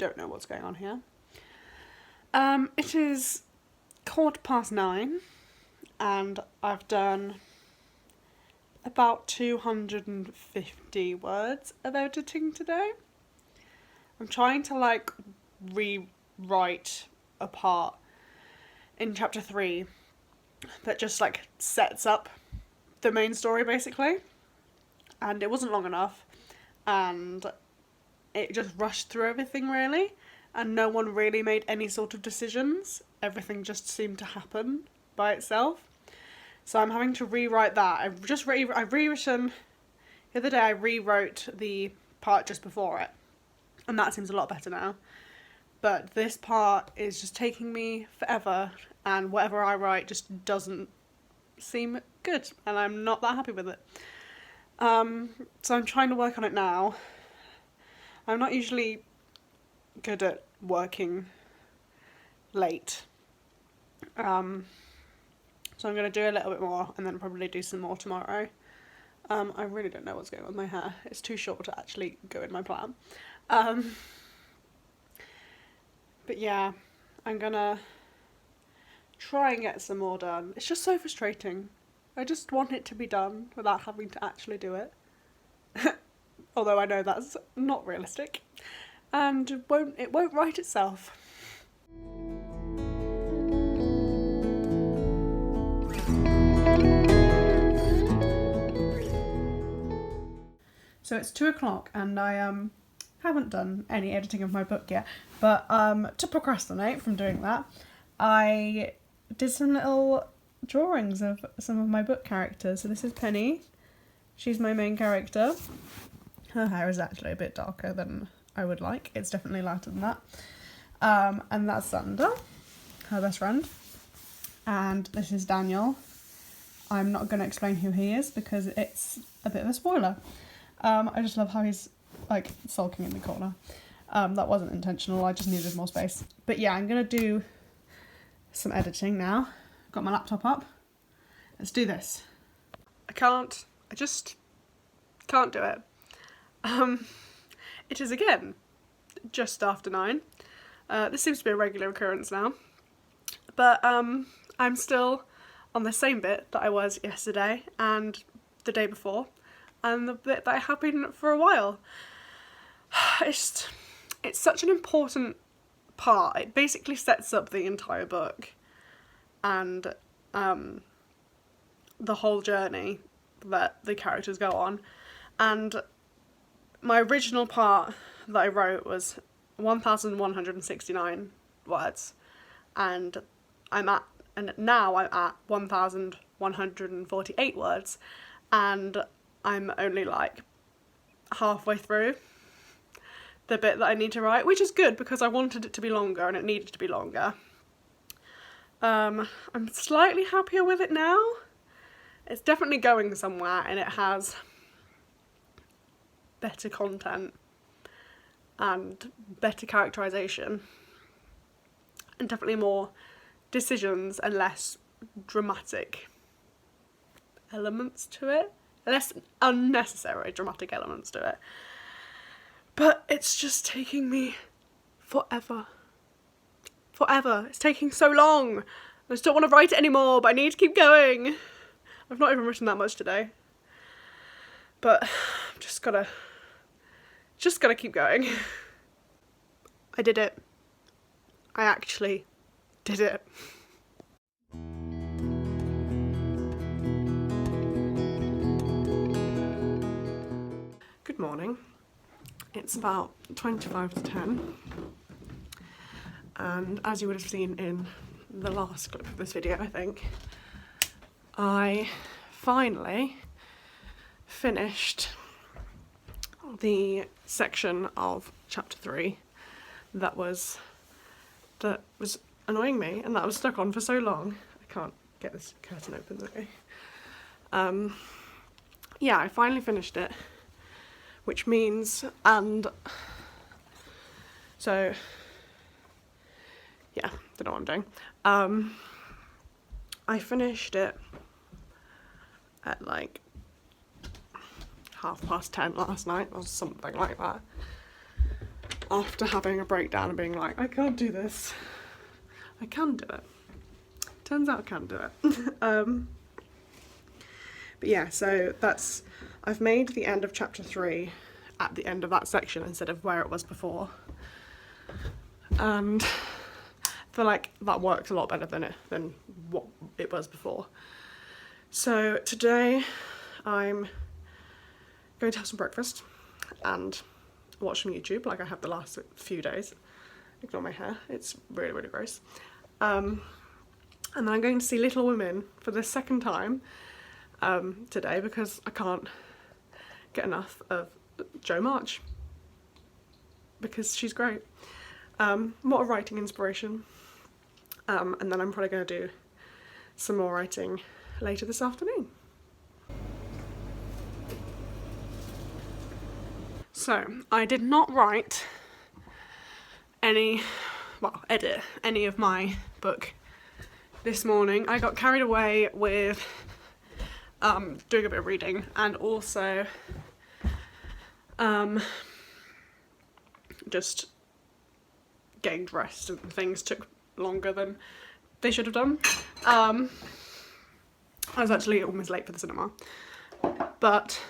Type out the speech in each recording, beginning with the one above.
don't know what's going on here. It is 9:15 and I've done about 250 words of editing today. I'm trying to like rewrite a part in chapter 3 that just like sets up the main story basically, and it wasn't long enough and it just rushed through everything really, and no one really made any sort of decisions. Everything just seemed to happen by itself. So I'm having to rewrite that. I've rewritten, the other day I rewrote the part just before it, and that seems a lot better now. But this part is just taking me forever, and whatever I write just doesn't seem good, and I'm not that happy with it. So I'm trying to work on it now. I'm not usually good at working late. So I'm going to do a little bit more and then probably do some more tomorrow. I really don't know what's going on with my hair. It's too short to actually go in my plan. But yeah, I'm gonna try and get some more done. It's just so frustrating. I just want it to be done without having to actually do it. Although I know that's not realistic. And it won't write itself. So it's 2 o'clock and I haven't done any editing of my book yet, but to procrastinate from doing that, I did some little drawings of some of my book characters. So this is Penny. She's my main character. Her hair is actually a bit darker than I would like. It's definitely lighter than that. And that's Xander, her best friend. And this is Daniel. I'm not going to explain who he is because it's a bit of a spoiler. I just love how he's like sulking in the corner. That wasn't intentional, I just needed more space. But yeah, I'm going to do some editing now. I've got my laptop up. Let's do this. I just can't do it. It is again just after 9. This seems to be a regular occurrence now. But I'm still on the same bit that I was yesterday and the day before, and the bit that I have been for a while. It's such an important part. It basically sets up the entire book and the whole journey that the characters go on. And my original part that I wrote was 1,169 words, and now I'm at 1,148 words, and I'm only like halfway through the bit that I need to write, which is good because I wanted it to be longer and it needed to be longer. I'm slightly happier with it now. It's definitely going somewhere and it has better content and better characterization and definitely more decisions and less dramatic elements to it. Less unnecessary dramatic elements to it. But it's just taking me forever. Forever. It's taking so long. I just don't want to write it anymore, but I need to keep going. I've not even written that much today. But I've just gotta keep going. I did it. I actually did it. Good morning. It's about 25 to 10, and as you would have seen in the last clip of this video, I think, I finally finished the section of chapter 3 that was annoying me and that I was stuck on for so long. I can't get this curtain open, okay. Yeah, I finally finished it. Which means, and so, yeah, don't know what I'm doing. I finished it at like 10:30 last night, or something like that. after having a breakdown and being like, I can't do this. I can do it. Turns out I can do it. But yeah, so I've made the end of chapter 3 at the end of that section instead of where it was before. And I feel like that works a lot better than what it was before. So today I'm going to have some breakfast and watch some YouTube like I have the last few days. Ignore my hair, it's really, really gross. And then I'm going to see Little Women for the second time today because I can't get enough of Jo March because she's great. What a writing inspiration. And then I'm probably going to do some more writing later this afternoon. So, I did not edit any of my book this morning. I got carried away with doing a bit of reading and also just getting dressed, and things took longer than they should have done. I was actually almost late for the cinema, but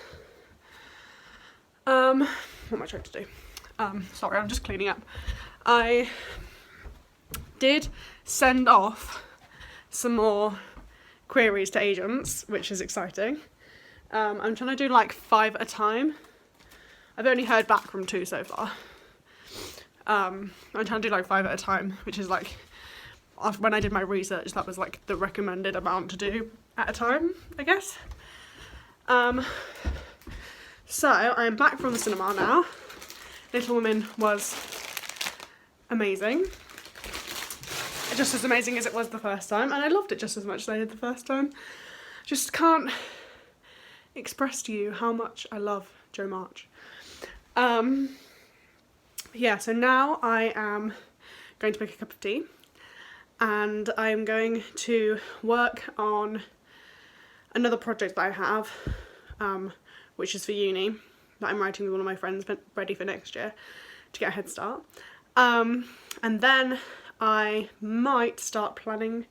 what am I trying to do? Sorry, I'm just cleaning up. I did send off some more queries to agents, which is exciting. I'm trying to do like 5 at a time. I've only heard back from 2 so far. I'm trying to do like 5 at a time, which is like, when I did my research, that was like the recommended amount to do at a time, I guess. So I'm back from the cinema now. Little Women was amazing. Just as amazing as it was the first time, and I loved it just as much as I did the first time. Just can't express to you how much I love Jo March. Yeah, so now I am going to make a cup of tea and I'm going to work on another project that I have, which is for uni, that I'm writing with one of my friends ready for next year to get a head start. And then I might start planning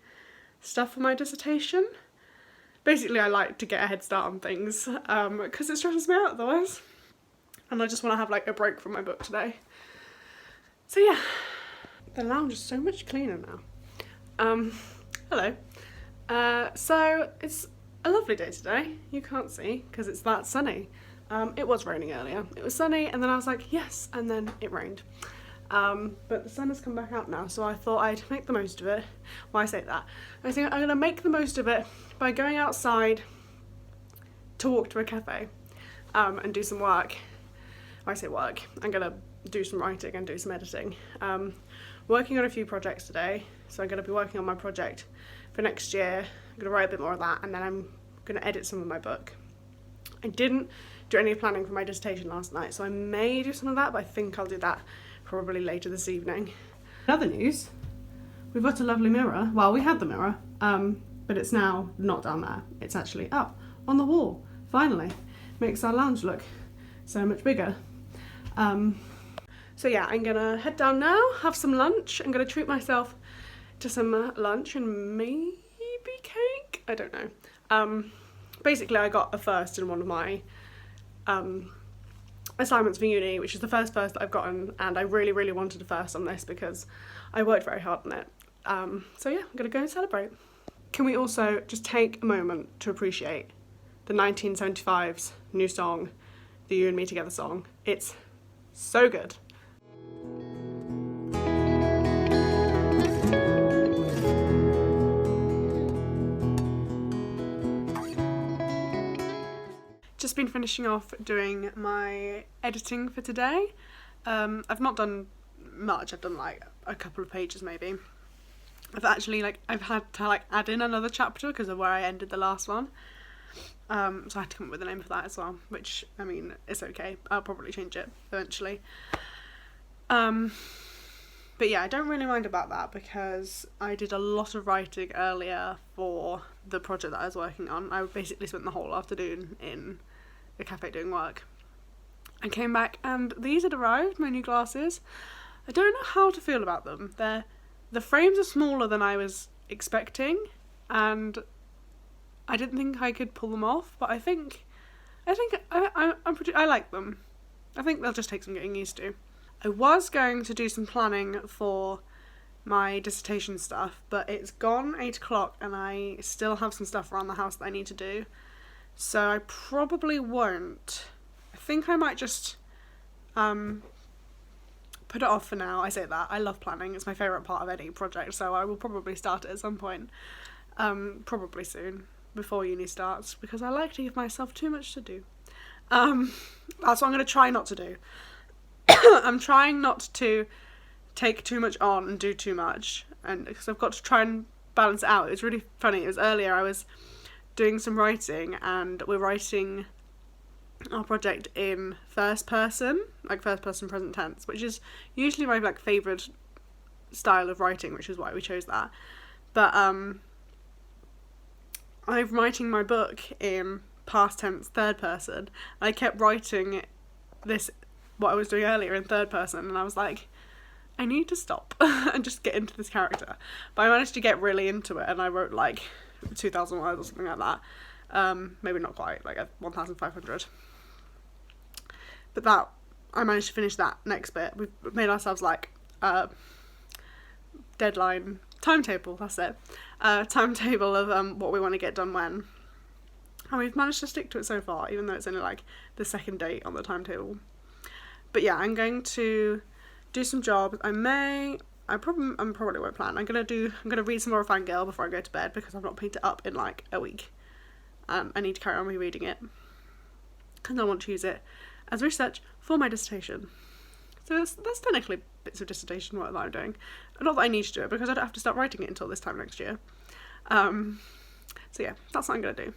stuff for my dissertation. Basically, I like to get a head start on things because it stresses me out otherwise. And I just want to have like a break from my book today. So yeah, the lounge is so much cleaner now. Hello. So it's a lovely day today. You can't see because it's that sunny. It was raining earlier. It was sunny and then I was like, yes, and then it rained. But the sun has come back out now, so I thought I'd make the most of it. Well, I say that. I think I'm going to make the most of it by going outside to walk to a cafe and do some work. When I say work, I'm going to do some writing and do some editing. Working on a few projects today, so I'm going to be working on my project for next year. I'm going to write a bit more of that, and then I'm going to edit some of my book. I didn't do any planning for my dissertation last night, so I may do some of that, but I think I'll do that probably later this evening. In other news, we've got a lovely mirror. Well, we had the mirror, but it's now not down there. It's actually up on the wall, finally. Makes our lounge look so much bigger. So yeah, I'm gonna head down now, have some lunch. I'm gonna treat myself to some lunch and maybe cake? I don't know. Basically, I got a first in one of my assignments for uni, which is the first that I've gotten, and I really, really wanted a first on this because I worked very hard on it. So yeah, I'm gonna go and celebrate. Can we also just take a moment to appreciate the 1975's new song, the You and Me Together song? It's so good. Just been finishing off doing my editing for today. I've not done much, I've done like a couple of pages maybe. I've had to add in another chapter because of where I ended the last one. So I had to come up with a name for that as well, which, I mean, it's okay. I'll probably change it eventually. But yeah, I don't really mind about that because I did a lot of writing earlier for the project that I was working on. I basically spent the whole afternoon in a cafe doing work. I came back and these had arrived, my new glasses. I don't know how to feel about them. The frames are smaller than I was expecting, and I didn't think I could pull them off, but I think I like them. I think they'll just take some getting used to. I was going to do some planning for my dissertation stuff, but it's gone 8 o'clock and I still have some stuff around the house that I need to do. So I probably won't. I think I might just put it off for now. I say that. I love planning. It's my favourite part of any project, so I will probably start it at some point. Probably soon, before uni starts, because I like to give myself too much to do. That's what I'm going to try not to do. I'm trying not to take too much on and do too much, and because I've got to try and balance it out. It was really funny. It was earlier, I was doing some writing, and we're writing our project in first person, like first person present tense, which is usually my like favourite style of writing, which is why we chose that. But I'm writing my book in past tense third person. I kept writing this, what I was doing earlier, in third person, and I was like, I need to stop and just get into this character. But I managed to get really into it, and I wrote like 2,000 words or something like that. Maybe not quite, like 1,500. But that, I managed to finish that next bit. We've made ourselves like deadline timetable, that's it. Timetable of what we want to get done when. And we've managed to stick to it so far, even though it's only like the second date on the timetable. But yeah, I'm going to do some jobs. I probably won't plan. I'm gonna read some more of Fangirl before I go to bed, because I've not picked it up in like a week. I need to carry on rereading it, because I want to use it as research for my dissertation. So that's technically bits of dissertation work that I'm doing. Not that I need to do it, because I don't have to start writing it until this time next year. So yeah, that's what I'm gonna do.